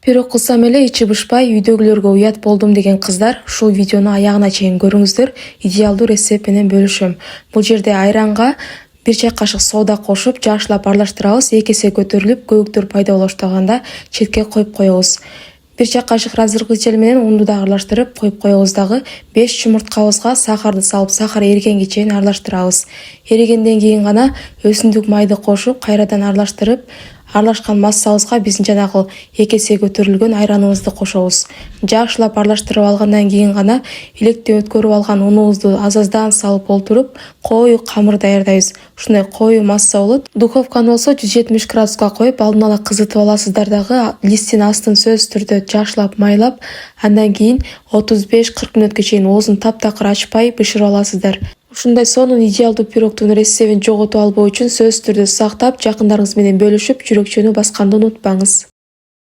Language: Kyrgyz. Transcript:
Бирок кылсам эле ичи бышпай үйдөгүлөргө уят болдум деген кыздар ушул видеону аягына чейин көрүңүздөр. Идеалдуу рецепт менен бөлүшөм. Бул жерде айранга 1 чай кашык сода кошуп, жакшылап аралаштырабыз. 2 эсе көтөрүлүп, көбүктөр пайда боло баштаганда четке коюп коебуз. 1 чай кашык разыргычел менен унду да аралаштырып коюп коебуз дагы. 5 чумурткабызга сахарды салып, сахар эригенге чейин аралаштырабыз. Эригенден кийин гана өсүмдүк майды кошуп, кайрадан аралаштырып, аралашкан массабызга биздин жанагы 2 эсе көтөрүлгөн айраныбызды кошобуз. Жакшылап аралаштырып алгандан кийин гана электен өткөрүп алган унубузду аз-аздан салып олтуруп, коюу камыр даярдайбыз. Ушундай коюу масса болот. Духовканы болсо 170 градуска коюп, алдын ала кызытып аласыздар дагы. Листтин астын сөзсүз түрдө жакшылап майлап, андан кийин 35-40 мүнөткө чейин оозун таптакыр ачпай бышырып аласыздар. Ушундай сонун идеалдуу пирогдун рецептин жоготуп албоо үчүн сөзсүз түрдө сактап, жакындарыңыз менен бөлүшүп, жүрөкчөнү басканды унутпаңыз.